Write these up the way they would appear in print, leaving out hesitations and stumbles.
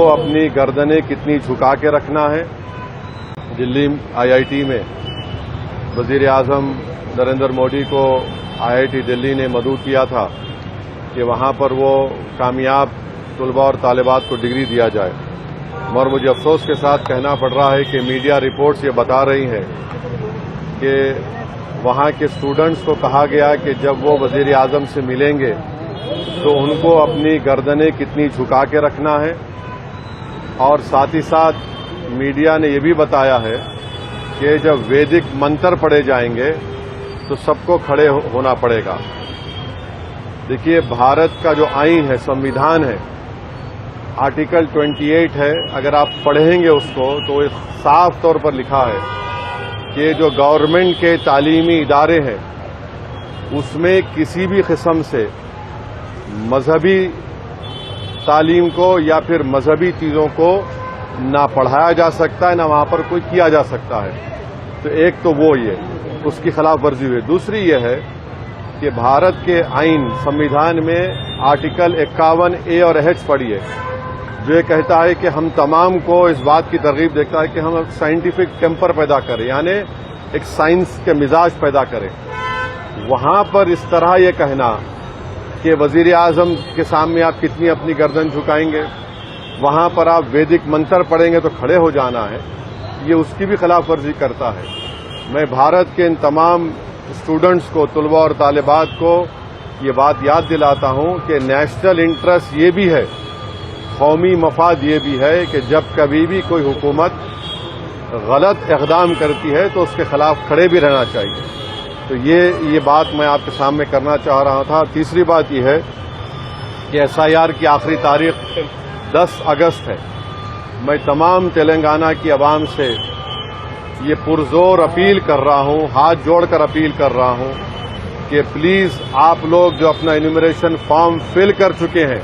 کو अपनी गर्दनें कितनी झुका के रखना है। दिल्ली IIT में वजीर आजम नरेंद्र मोदी को IIT दिल्ली ने मदऊ किया था कि वहां पर वो कामयाब तलबा और तालिबात को डिग्री दिया जाए, मगर मुझे अफसोस के साथ कहना पड़ रहा है कि मीडिया रिपोर्ट्स ये बता रही हैं कि वहां के स्टूडेंट्स को कहा गया कि जब वो वजीर आजम से मिलेंगे तो उनको अपनी गर्दनें कितनी झुका के रखना है, और साथ ही साथ मीडिया ने यह भी बताया है कि जब वैदिक मंत्र पढ़े जाएंगे तो सबको खड़े होना पड़ेगा। देखिए, भारत का जो आईन है, संविधान है, आर्टिकल 28 है, अगर आप पढ़ेंगे उसको तो साफ तौर पर लिखा है कि जो गवर्नमेंट के तालीमी इदारे हैं उसमें किसी भी किस्म से मजहबी तालीम को या फिर मजहबी चीज़ों को ना पढ़ाया जा सकता है, ना वहां पर कोई किया जा सकता है। तो एक तो वो ये उसकी खिलाफ वर्जी हुई। दूसरी ये है कि भारत के आईन संविधान में आर्टिकल 51A और H पढ़िए, जो ये कहता है कि हम तमाम को इस बात की तरगीब देता है कि हम साइंटिफिक टेम्पर पैदा करें, यानी एक साइंस के मिजाज पैदा करें। वहां पर इस तरह ये कहना कि वजीर आजम के सामने आप कितनी अपनी गर्दन झुकाएंगे, वहां पर आप वैदिक मंत्र पढ़ेंगे तो खड़े हो जाना है, ये उसकी भी खिलाफ वर्जी करता है। मैं भारत के इन तमाम स्टूडेंट्स को, तलबा और तालिबात को ये बात याद दिलाता हूं कि नेशनल इंटरेस्ट ये भी है, कौमी मफाद ये भी है कि जब कभी भी कोई हुकूमत गलत इक़दाम करती है तो उसके खिलाफ खड़े भी रहना चाहिए। तो ये बात मैं आपके सामने करना चाह रहा था। तीसरी बात यह है कि SIR की आखिरी तारीख 10 अगस्त है। मैं तमाम तेलंगाना की आवाम से ये पुरजोर अपील कर रहा हूं, हाथ जोड़कर अपील कर रहा हूं कि प्लीज आप लोग जो अपना एन्यूमरेशन फॉर्म फिल कर चुके हैं,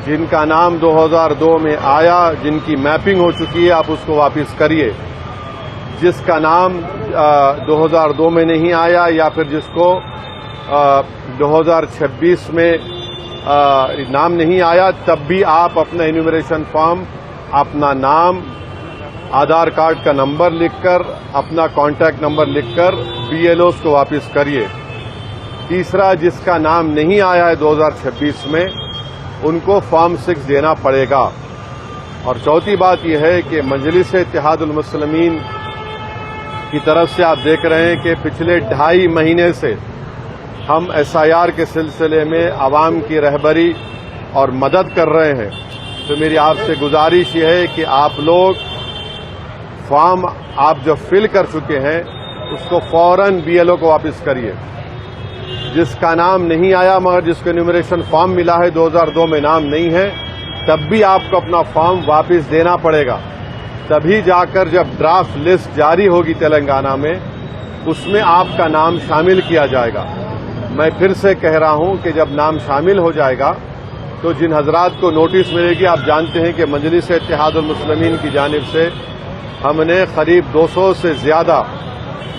जिनका नाम 2002 में आया, जिनकी मैपिंग हो चुकी है, आप उसको वापस करिए। जिसका नाम 2002 में नहीं आया या फिर जिसको 2026 में नाम नहीं आया, तब भी आप अपना एन्यूमरेशन फॉर्म, अपना नाम, आधार कार्ड का नंबर लिखकर, अपना कॉन्टैक्ट नंबर लिखकर BLOs को वापस करिए। तीसरा, जिसका नाम नहीं आया है 2026 में, उनको फॉर्म 6 देना पड़ेगा। और चौथी बात यह है कि मजलिस-ए-इत्तेहादुल मुस्लिमीन की तरफ से आप देख रहे हैं कि पिछले 2.5 महीने से हम SIR के सिलसिले में आवाम की रहबरी और मदद कर रहे हैं। तो मेरी आपसे गुजारिश ये है कि आप लोग फॉर्म आप जो फिल कर चुके हैं उसको फौरन BLO को वापस करिए। जिसका नाम नहीं आया मगर जिसको एन्यूमरेशन फॉर्म मिला है 2002 में नाम नहीं है, तब भी आपको अपना फॉर्म वापस देना पड़ेगा। तभी जाकर जब ड्राफ्ट लिस्ट जारी होगी तेलंगाना में, उसमें आपका नाम शामिल किया जाएगा। मैं फिर से कह रहा हूं कि जब नाम शामिल हो जाएगा तो जिन हजरात को नोटिस मिलेगी, आप जानते हैं कि मजलिस-ए-इत्तेहादुल मुस्लिमीन की जानिब से हमने करीब 200 से ज्यादा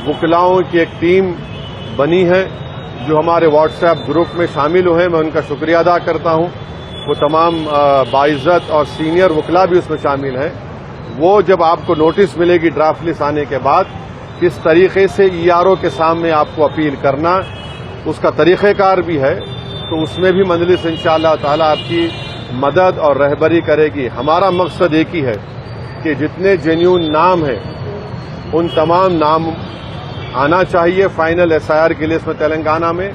वकलाओं की एक टीम बनी है जो हमारे व्हाट्सएप ग्रुप में शामिल हुए। मैं उनका शुक्रिया अदा करता हूं। वो तमाम बाइज्जत और सीनियर वकला भी उसमें शामिल हैं। वो जब आपको नोटिस मिलेगी ड्राफ्ट लिस्ट आने के बाद, किस तरीके से ERO के सामने आपको अपील करना, उसका तरीक़ेकार भी है, तो उसमें भी मजलिस इंशाअल्लाह ताला आपकी मदद और रहबरी करेगी। हमारा मकसद एक ही है कि जितने जेन्युइन नाम हैं उन तमाम नाम आना चाहिए फाइनल SIR की लिस्ट में तेलंगाना में।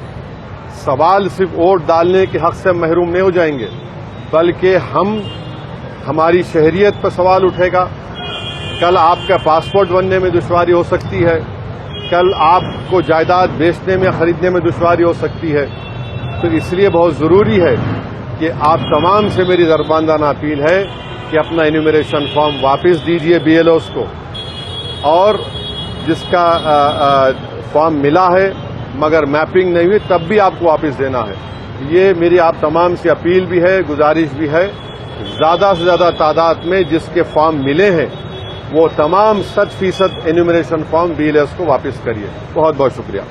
सवाल सिर्फ वोट डालने के हक से महरूम नहीं हो जाएंगे, बल्कि हमारी शहरियत पर सवाल उठेगा। कल आपका पासपोर्ट बनने में दुश्वारी हो सकती है, कल आपको जायदाद बेचने में, खरीदने में दुश्वारी हो सकती है। तो इसलिए बहुत जरूरी है कि आप तमाम से मेरी दरबानदाना अपील है कि अपना एन्यूमरेशन फॉर्म वापस दीजिए BLOs को, और जिसका फॉर्म मिला है मगर मैपिंग नहीं हुई, तब भी आपको वापस देना है। ये मेरी आप तमाम से अपील भी है, गुजारिश भी है। ज्यादा से ज्यादा तादाद में जिसके फॉर्म मिले हैं वो तमाम 100% एन्यूमरेशन फॉर्म BLOs को वापस करिए। बहुत बहुत शुक्रिया।